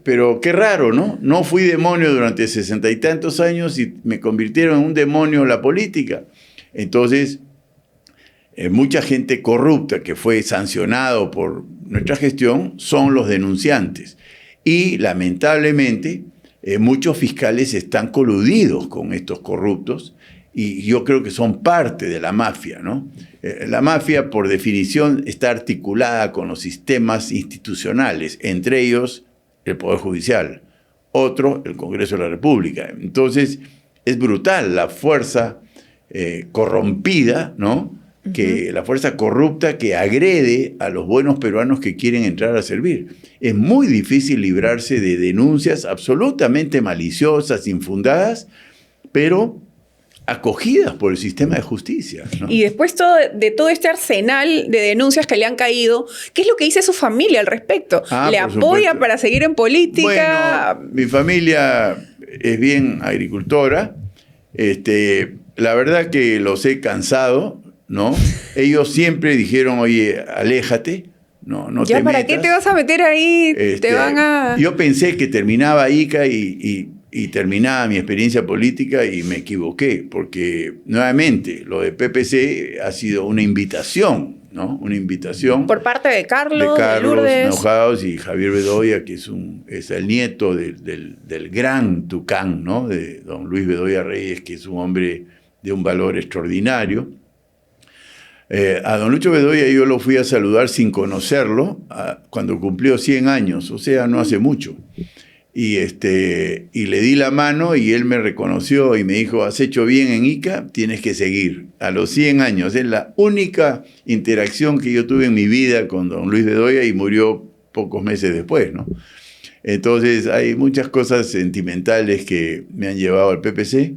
Speaker 2: pero qué raro, ¿no? No fui demonio durante 60 y tantos años y me convirtieron en un demonio la política. Entonces, mucha gente corrupta que fue sancionado por nuestra gestión son los denunciantes. Y lamentablemente muchos fiscales están coludidos con estos corruptos y yo creo que son parte de la mafia, ¿no? La mafia, por definición, está articulada con los sistemas institucionales, entre ellos el Poder Judicial, otro, el Congreso de la República. Entonces, es brutal la fuerza corrompida, ¿no? La fuerza corrupta que agrede a los buenos peruanos que quieren entrar a servir. Es muy difícil librarse de denuncias absolutamente maliciosas, infundadas, pero acogidas por el sistema de justicia, ¿no?
Speaker 1: Y después de todo este arsenal de denuncias que le han caído, ¿qué es lo que dice su familia al respecto? ¿Le apoya
Speaker 2: supuesto.
Speaker 1: para seguir en política?
Speaker 2: Bueno, mi familia es bien agricultora. La verdad que los he cansado, ¿no? Ellos siempre dijeron, oye, aléjate, no
Speaker 1: ¿Ya
Speaker 2: te
Speaker 1: para
Speaker 2: metas.
Speaker 1: qué te vas a meter ahí? Te van a...
Speaker 2: Yo pensé que terminaba ICA y terminaba mi experiencia política y me equivoqué, porque nuevamente lo de PPC ha sido una invitación, ¿no? Una invitación.
Speaker 1: Por parte de Carlos,
Speaker 2: de
Speaker 1: Lourdes
Speaker 2: Neuhaus y Javier Bedoya, que es el nieto del gran tucán, ¿no? De don Luis Bedoya Reyes, que es un hombre de un valor extraordinario. A don Lucho Bedoya yo lo fui a saludar sin conocerlo cuando cumplió 100 años, o sea, no hace mucho. Y le di la mano y él me reconoció y me dijo, has hecho bien en ICA, tienes que seguir. A los 100 años, es la única interacción que yo tuve en mi vida con don Luis Bedoya y murió pocos meses después, ¿no? Entonces hay muchas cosas sentimentales que me han llevado al PPC.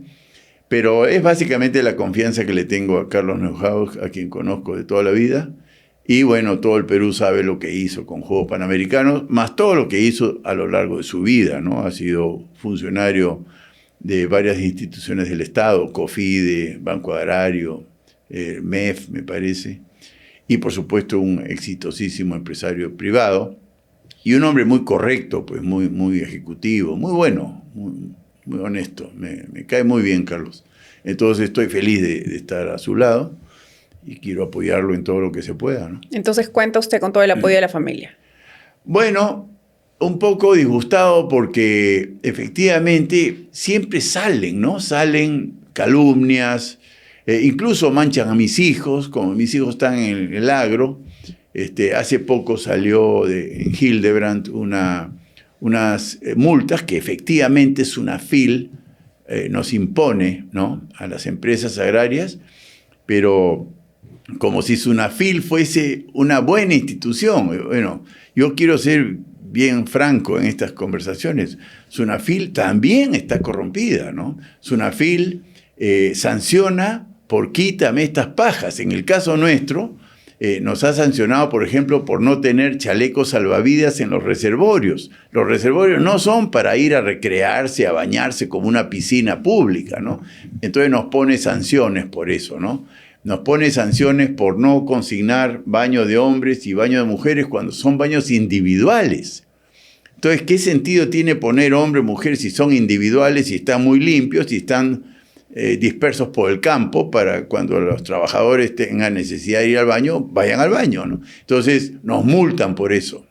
Speaker 2: Pero es básicamente la confianza que le tengo a Carlos Neuhaus, a quien conozco de toda la vida. Y bueno, todo el Perú sabe lo que hizo con Juegos Panamericanos, más todo lo que hizo a lo largo de su vida, ¿no? Ha sido funcionario de varias instituciones del Estado, COFIDE, Banco Agrario, MEF, me parece. Y por supuesto un exitosísimo empresario privado. Y un hombre muy correcto, pues muy ejecutivo, muy bueno, muy honesto, me cae muy bien, Carlos. Entonces estoy feliz de estar a su lado y quiero apoyarlo en todo lo que se pueda, ¿no?
Speaker 1: Entonces cuenta usted con todo el apoyo de la familia.
Speaker 2: Bueno, un poco disgustado porque efectivamente siempre salen, ¿no? Salen calumnias, incluso manchan a mis hijos, como mis hijos están en el agro. Hace poco salió en Hildebrand unas multas que efectivamente SUNAFIL nos impone, ¿no? A las empresas agrarias, pero como si SUNAFIL fuese una buena institución. Bueno, yo quiero ser bien franco en estas conversaciones. SUNAFIL también está corrompida, ¿no? SUNAFIL sanciona por quítame estas pajas. En el caso nuestro, nos ha sancionado, por ejemplo, por no tener chalecos salvavidas en los reservorios. Los reservorios no son para ir a recrearse, a bañarse como una piscina pública, ¿no? Entonces nos pone sanciones por eso, ¿no? Nos pone sanciones por no consignar baño de hombres y baño de mujeres cuando son baños individuales. Entonces, ¿qué sentido tiene poner hombre o mujer si son individuales, si están muy limpios, si están dispersos por el campo para cuando los trabajadores tengan necesidad de ir al baño, vayan al baño, ¿no? Entonces nos multan por eso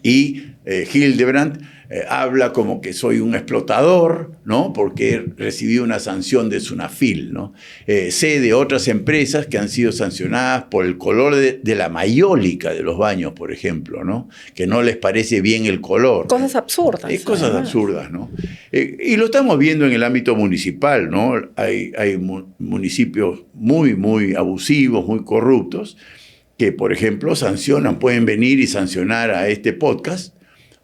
Speaker 2: y Hildebrand, habla como que soy un explotador, ¿no? Porque recibí una sanción de Sunafil, ¿no? Sé de otras empresas que han sido sancionadas por el color de la mayólica de los baños, por ejemplo, ¿no? Que no les parece bien el color.
Speaker 1: Cosas absurdas.
Speaker 2: Cosas absurdas, ¿no? Y lo estamos viendo en el ámbito municipal, ¿no? Hay municipios muy, muy abusivos, muy corruptos, que, por ejemplo, pueden venir y sancionar a este podcast,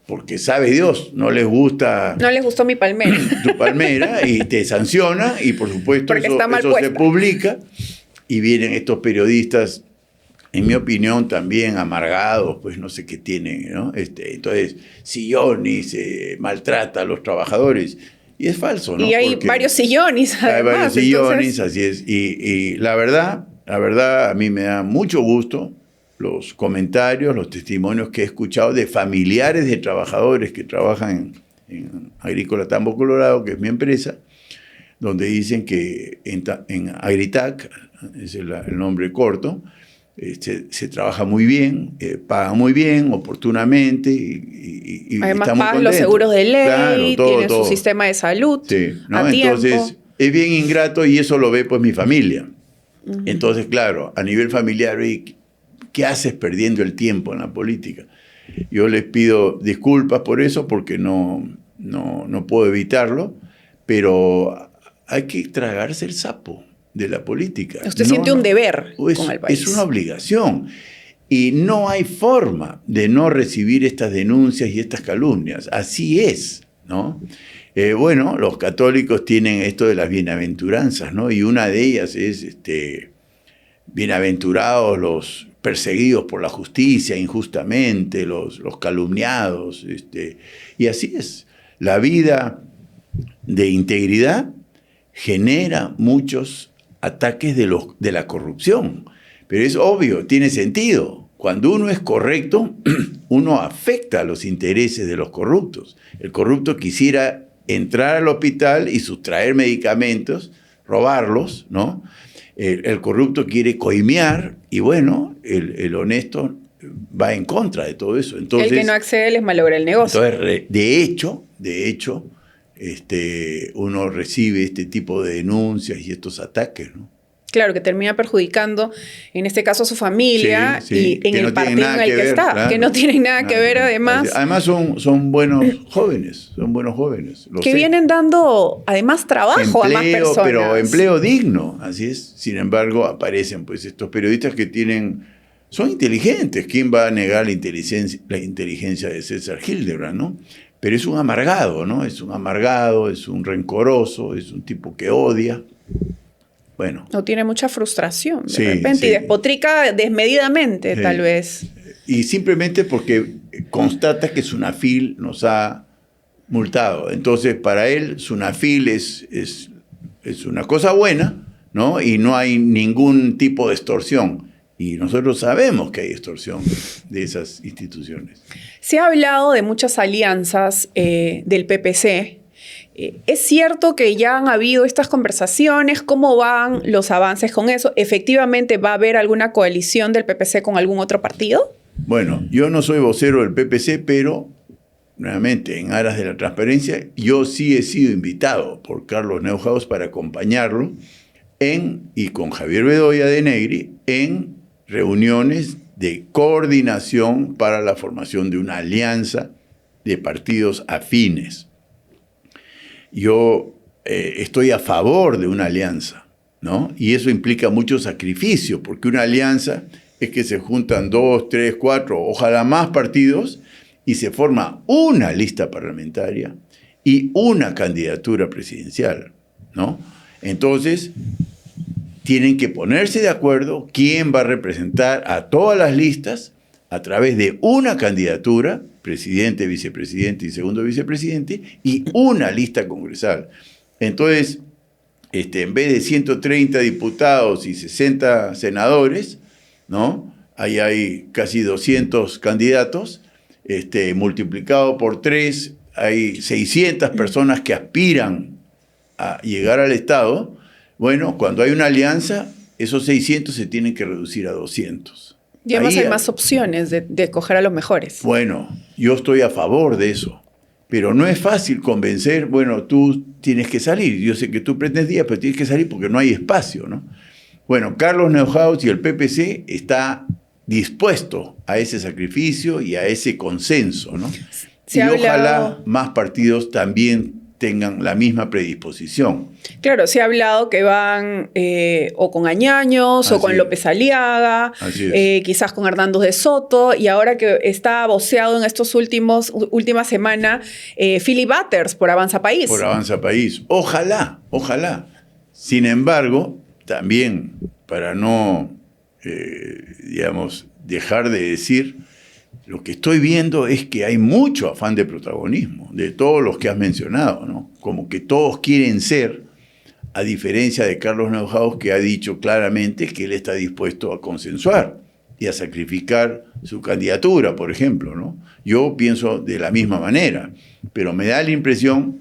Speaker 2: porque sabe Dios, no les gusta...
Speaker 1: No les gustó mi palmera.
Speaker 2: Tu palmera, y te sanciona, y por supuesto eso se publica, y vienen estos periodistas, en mi opinión, también amargados, pues no sé qué tienen, ¿no? Entonces, sillones, maltrata a los trabajadores, y es falso, ¿no?
Speaker 1: Y hay varios sillones, además.
Speaker 2: Hay varios sillones, así es, y la verdad, a mí me da mucho gusto los comentarios, los testimonios que he escuchado de familiares de trabajadores que trabajan en Agrícola Tambo Colorado, que es mi empresa, donde dicen que en Agritac, es el nombre corto, se trabaja muy bien, pagan muy bien, oportunamente, y
Speaker 1: además pagan los seguros de ley, claro, tienen su sistema de salud,
Speaker 2: sí, ¿no?
Speaker 1: a tiempo.
Speaker 2: Entonces, es bien ingrato, y eso lo ve pues mi familia. Entonces, claro, a nivel familiar, ¿qué haces perdiendo el tiempo en la política? Yo les pido disculpas por eso, porque no puedo evitarlo, pero hay que tragarse el sapo de la política.
Speaker 1: Usted siente un deber con el país.
Speaker 2: Es una obligación. Y no hay forma de no recibir estas denuncias y estas calumnias. Así es, ¿no? Bueno, los católicos tienen esto de las bienaventuranzas, ¿no? Y una de ellas es, bienaventurados los perseguidos por la justicia injustamente, los calumniados, y así es. La vida de integridad genera muchos ataques de la corrupción, pero es obvio, tiene sentido. Cuando uno es correcto, uno afecta a los intereses de los corruptos. El corrupto quisiera entrar al hospital y sustraer medicamentos, robarlos, ¿no? El corrupto quiere coimear, y bueno, el honesto va en contra de todo eso. Entonces,
Speaker 1: el que no accede les malogra el negocio.
Speaker 2: Entonces, de hecho, uno recibe este tipo de denuncias y estos ataques, ¿no?
Speaker 1: Claro, que termina perjudicando, en este caso, a su familia, y en el partido en el que está,
Speaker 2: claro,
Speaker 1: que no tienen nada que ver, además.
Speaker 2: Además son buenos jóvenes,
Speaker 1: Que vienen dando, además, trabajo a más personas.
Speaker 2: Pero empleo digno, así es. Sin embargo, aparecen pues estos periodistas que son inteligentes. ¿Quién va a negar la inteligencia de César Hildebrand, no? Pero es un amargado, ¿no? Es un rencoroso, es un tipo que odia. Bueno.
Speaker 1: No tiene mucha frustración de repente, y despotrica desmedidamente, tal vez.
Speaker 2: Y simplemente porque constata que Sunafil nos ha multado. Entonces, para él, Sunafil es una cosa buena, ¿no? Y no hay ningún tipo de extorsión. Y nosotros sabemos que hay extorsión de esas instituciones.
Speaker 1: Se ha hablado de muchas alianzas del PPC. ¿Es cierto que ya han habido estas conversaciones? ¿Cómo van los avances con eso? ¿Efectivamente va a haber alguna coalición del PPC con algún otro partido?
Speaker 2: Bueno, yo no soy vocero del PPC, pero, nuevamente, en aras de la transparencia, yo sí he sido invitado por Carlos Neuhaus para acompañarlo y con Javier Bedoya de Negri en reuniones de coordinación para la formación de una alianza de partidos afines. Yo estoy a favor de una alianza, ¿no? Y eso implica mucho sacrificio, porque una alianza es que se juntan 2, 3, 4, ojalá más partidos, y se forma una lista parlamentaria y una candidatura presidencial, ¿no? Entonces, tienen que ponerse de acuerdo quién va a representar a todas las listas a través de una candidatura, presidente, vicepresidente y segundo vicepresidente, y una lista congresal. Entonces, en vez de 130 diputados y 60 senadores, ¿no? Ahí hay casi 200 candidatos, multiplicado por 3, hay 600 personas que aspiran a llegar al Estado. Bueno, cuando hay una alianza, esos 600 se tienen que reducir a 200.
Speaker 1: Y además hay más opciones de escoger a los mejores.
Speaker 2: Bueno, yo estoy a favor de eso. Pero no es fácil convencer, bueno, tú tienes que salir. Yo sé que tú pretendías, pero tienes que salir porque no hay espacio, ¿no? Bueno, Carlos Neuhaus y el PPC está dispuesto a ese sacrificio y a ese consenso, ¿no? Y ojalá más partidos también tengan la misma predisposición.
Speaker 1: Claro, se ha hablado que van o con Añaños o con López Aliaga, quizás con Hernando de Soto, y ahora que está voceado en estos última semana, Philly Butters por Avanza País.
Speaker 2: Por Avanza País. Ojalá, ojalá. Sin embargo, también para no, digamos, dejar de decir, lo que estoy viendo es que hay mucho afán de protagonismo, de todos los que has mencionado, ¿no? Como que todos quieren ser, a diferencia de Carlos Neuhaus, que ha dicho claramente que él está dispuesto a consensuar y a sacrificar su candidatura, por ejemplo, ¿no? Yo pienso de la misma manera, pero me da la impresión,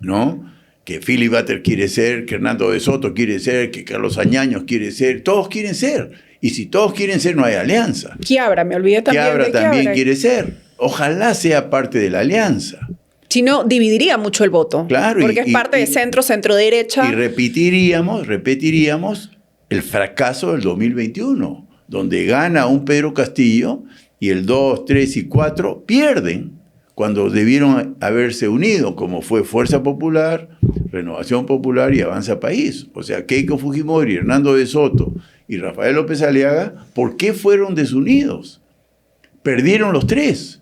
Speaker 2: ¿no?, que Philly Butters quiere ser, que Hernando de Soto quiere ser, que Carlos Añaños quiere ser, todos quieren ser. Y si todos quieren ser, no hay alianza.
Speaker 1: Quiabra, me olvidé también
Speaker 2: Quiabra
Speaker 1: de
Speaker 2: también quiere ser. Ojalá sea parte de la alianza.
Speaker 1: Si no, dividiría mucho el voto.
Speaker 2: Claro.
Speaker 1: Porque es parte de centro-derecha.
Speaker 2: Y repetiríamos el fracaso del 2021, donde gana un Pedro Castillo y el 2, 3 y 4 pierden cuando debieron haberse unido, como fue Fuerza Popular, Renovación Popular y Avanza País. O sea, Keiko Fujimori, Hernando de Soto y Rafael López Aliaga, ¿por qué fueron desunidos? Perdieron los tres.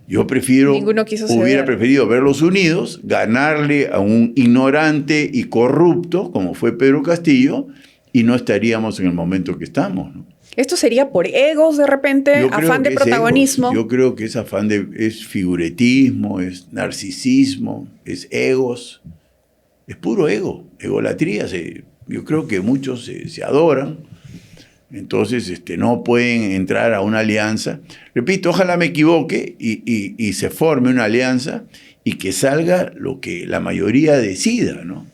Speaker 2: Yo hubiera preferido verlos unidos, ganarle a un ignorante y corrupto, como fue Pedro Castillo, y no estaríamos en el momento que estamos, ¿no?
Speaker 1: ¿Esto sería por egos de repente? ¿Afán de protagonismo?
Speaker 2: Yo creo que es figuretismo, es narcisismo, es egos, es puro ego, egolatría. Yo creo que muchos se adoran, entonces no pueden entrar a una alianza. Repito, ojalá me equivoque y se forme una alianza y que salga lo que la mayoría decida, ¿no?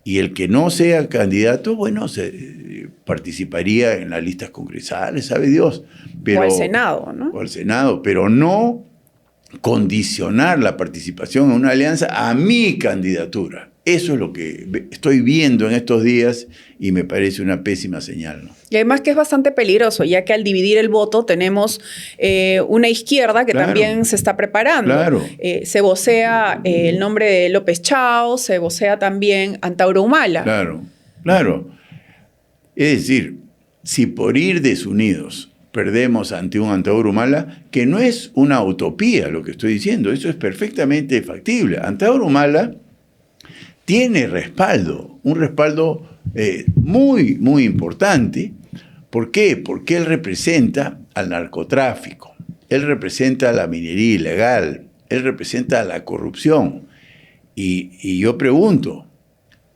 Speaker 2: Y el que no sea candidato, bueno, participaría en las listas congresales, sabe Dios.
Speaker 1: O al Senado, ¿no?
Speaker 2: O al Senado, pero no condicionar la participación en una alianza a mi candidatura. Eso es lo que estoy viendo en estos días y me parece una pésima señal, ¿no? Y
Speaker 1: además que es bastante peligroso, ya que al dividir el voto tenemos una izquierda que también se está preparando.
Speaker 2: Claro.
Speaker 1: Se vocea el nombre de López Chao, se vocea también Antauro Humala.
Speaker 2: Claro, claro. Es decir, si por ir desunidos perdemos ante un Antauro Humala, que no es una utopía lo que estoy diciendo, eso es perfectamente factible. Antauro Humala tiene respaldo, un respaldo muy, muy importante. ¿Por qué? Porque él representa al narcotráfico, él representa a la minería ilegal, él representa a la corrupción. Y yo pregunto,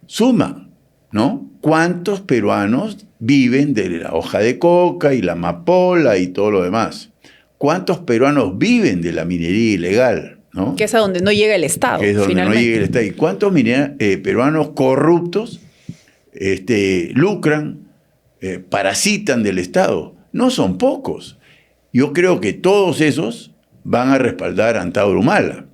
Speaker 2: suma, ¿no? ¿Cuántos peruanos viven de la hoja de coca y la amapola y todo lo demás? ¿Cuántos peruanos viven de la minería ilegal, ¿no?
Speaker 1: Que es a donde no llega el Estado,
Speaker 2: que es donde
Speaker 1: finalmente.
Speaker 2: No llega el Estado. ¿Y cuántos peruanos corruptos lucran, parasitan del Estado? No son pocos. Yo creo que todos esos van a respaldar a Antauro Humala.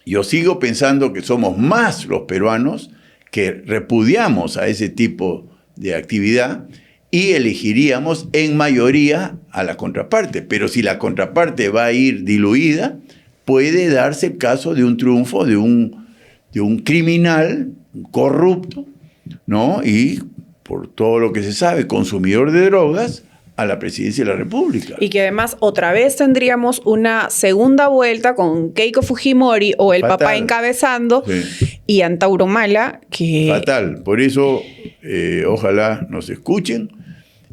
Speaker 2: Yo sigo pensando que somos más los peruanos que repudiamos a ese tipo de actividad y elegiríamos en mayoría a la contraparte. Pero si la contraparte va a ir diluida, puede darse el caso de un triunfo de un criminal corrupto, ¿no? Y por todo lo que se sabe, consumidor de drogas, a la presidencia de la República.
Speaker 1: Y que además otra vez tendríamos una segunda vuelta con Keiko Fujimori o el papá encabezando, sí, y Antauro Humala, que...
Speaker 2: Fatal. Por eso, ojalá nos escuchen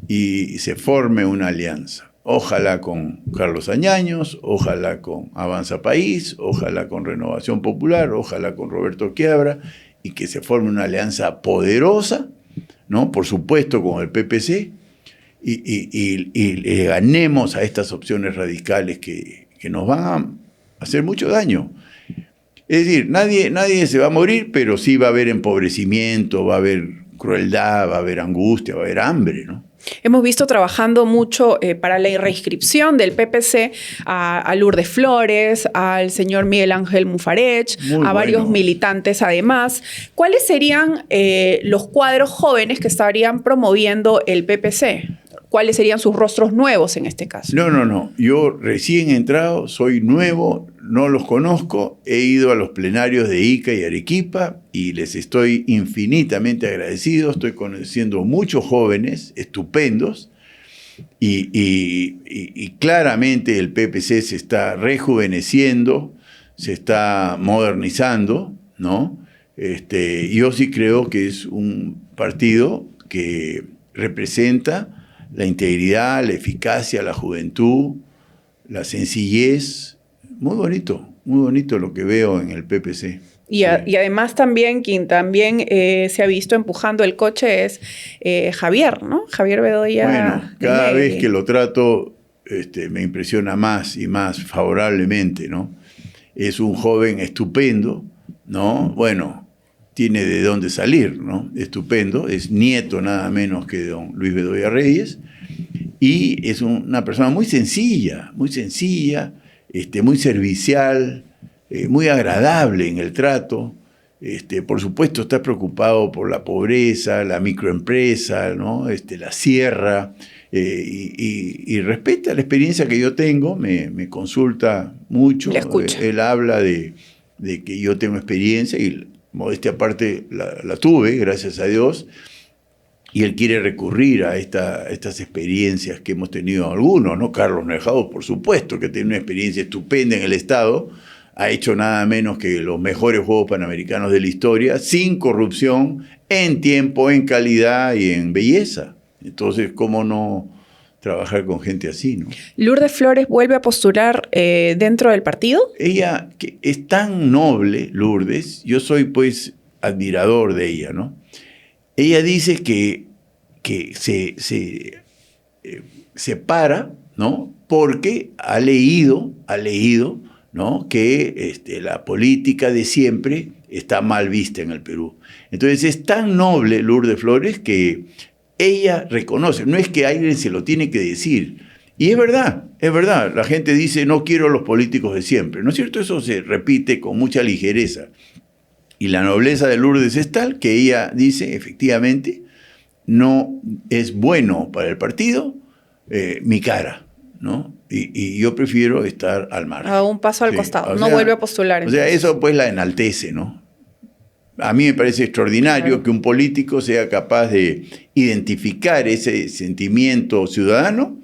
Speaker 2: y se forme una alianza. Ojalá con Carlos Añaños, ojalá con Avanza País, ojalá con Renovación Popular, ojalá con Roberto Quiabra, y que se forme una alianza poderosa, ¿no? Por supuesto con el PPC, y ganemos a estas opciones radicales que nos van a hacer mucho daño. Es decir, nadie se va a morir, pero sí va a haber empobrecimiento, va a haber crueldad, va a haber angustia, va a haber hambre, ¿no?
Speaker 1: Hemos visto trabajando mucho para la reinscripción del PPC a Lourdes Flores, al señor Miguel Ángel Mufarech, a varios militantes además. ¿Cuáles serían los cuadros jóvenes que estarían promoviendo el PPC? ¿Cuáles serían sus rostros nuevos en este caso?
Speaker 2: No. Yo recién entrado, soy nuevo, no los conozco. He ido a los plenarios de Ica y Arequipa y les estoy infinitamente agradecido. Estoy conociendo muchos jóvenes estupendos y claramente el PPC se está rejuveneciendo, se está modernizando, ¿no? Yo sí creo que es un partido que representa la integridad, la eficacia, la juventud, la sencillez. Muy bonito lo que veo en el PPC.
Speaker 1: Y además también, quien también se ha visto empujando el coche es Javier, ¿no? Javier Bedoya.
Speaker 2: Bueno, cada vez que lo trato me impresiona más y más favorablemente, ¿no? Es un joven estupendo, ¿no? Bueno, tiene de dónde salir, ¿no? Estupendo, es nieto nada menos que de don Luis Bedoya Reyes y es una persona muy sencilla, muy servicial, muy agradable en el trato. Por supuesto está preocupado por la pobreza, la microempresa, ¿no? La sierra y respeta la experiencia que yo tengo, me consulta mucho.
Speaker 1: Le escucha.
Speaker 2: Él habla de que yo tengo experiencia y modestia aparte la tuve, gracias a Dios, y él quiere recurrir a estas experiencias que hemos tenido algunos, ¿no? Carlos Nejado, por supuesto, que tiene una experiencia estupenda en el Estado, ha hecho nada menos que los mejores Juegos Panamericanos de la historia, sin corrupción, en tiempo, en calidad y en belleza. Entonces, ¿cómo no trabajar con gente así, ¿no?
Speaker 1: ¿Lourdes Flores vuelve a postular dentro del partido?
Speaker 2: Ella que es tan noble, Lourdes, yo soy pues admirador de ella, ¿no? Ella dice que se para, ¿no? Porque ha leído, ¿no? Que la política de siempre está mal vista en el Perú. Entonces es tan noble Lourdes Flores que ella reconoce, no es que alguien se lo tiene que decir. Y es verdad, la gente dice no quiero los políticos de siempre, ¿no es cierto? Eso se repite con mucha ligereza. Y la nobleza de Lourdes es tal que ella dice, efectivamente, no es bueno para el partido mi cara, ¿no? Y yo prefiero estar al margen.
Speaker 1: A un paso al costado, no vuelve a postular.
Speaker 2: Entonces. O sea, eso pues la enaltece, ¿no? A mí me parece extraordinario que un político sea capaz de identificar ese sentimiento ciudadano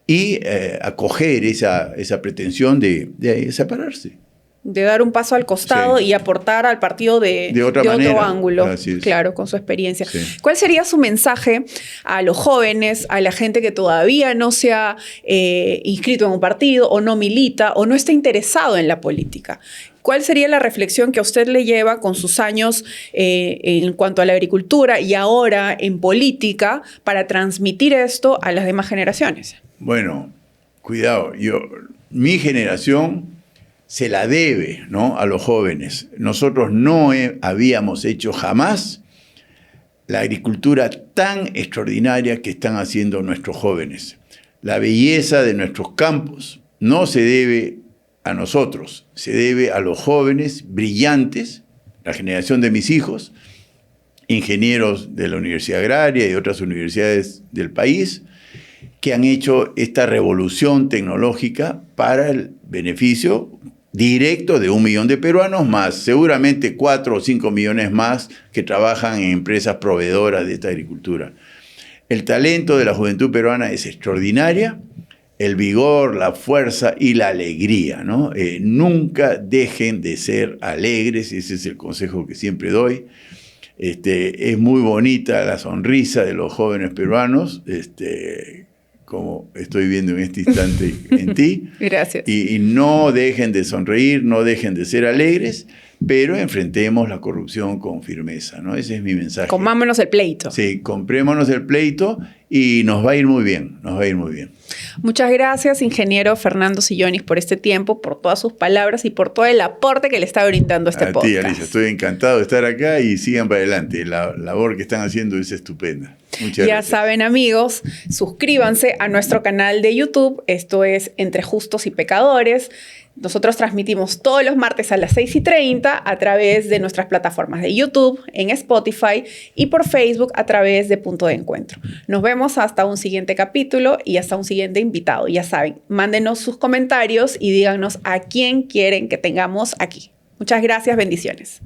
Speaker 2: y acoger esa pretensión de separarse.
Speaker 1: De dar un paso al costado y aportar al partido de otro ángulo, claro, con su experiencia. Sí. ¿Cuál sería su mensaje a los jóvenes, a la gente que todavía no se ha inscrito en un partido o no milita o no está interesado en la política? ¿Cuál sería la reflexión que a usted le lleva con sus años en cuanto a la agricultura y ahora en política para transmitir esto a las demás generaciones?
Speaker 2: Bueno, cuidado, mi generación se la debe, ¿no? A los jóvenes. Nosotros no habíamos hecho jamás la agricultura tan extraordinaria que están haciendo nuestros jóvenes. La belleza de nuestros campos no se debe a nosotros, se debe a los jóvenes brillantes, la generación de mis hijos, ingenieros de la Universidad Agraria y otras universidades del país, que han hecho esta revolución tecnológica para el beneficio directo de 1 millón de peruanos, más seguramente 4 o 5 millones más que trabajan en empresas proveedoras de esta agricultura. El talento de la juventud peruana es extraordinaria, el vigor, la fuerza y la alegría, ¿no? Nunca dejen de ser alegres, ese es el consejo que siempre doy. Es muy bonita la sonrisa de los jóvenes peruanos, como estoy viendo en este instante en ti.
Speaker 1: Gracias.
Speaker 2: Y no dejen de sonreír, no dejen de ser alegres, pero enfrentemos la corrupción con firmeza, ¿no? Ese es mi mensaje.
Speaker 1: Comámonos el pleito.
Speaker 2: Sí, comprémonos el pleito y nos va a ir muy bien, nos va a ir muy bien.
Speaker 1: Muchas gracias, ingeniero Fernando Sillonis, por este tiempo, por todas sus palabras y por todo el aporte que le está brindando a este podcast.
Speaker 2: A ti, Alisa, estoy encantado de estar acá y sigan para adelante. La labor que están haciendo es estupenda. Muchas
Speaker 1: ya
Speaker 2: gracias.
Speaker 1: saben, amigos, suscríbanse a nuestro canal de YouTube. Esto es Entre Justos y Pecadores. Nosotros transmitimos todos los martes a las 6:30 a través de nuestras plataformas de YouTube, en Spotify y por Facebook a través de Punto de Encuentro. Nos vemos hasta un siguiente capítulo y hasta un siguiente invitado. Ya saben, mándenos sus comentarios y díganos a quién quieren que tengamos aquí. Muchas gracias, bendiciones.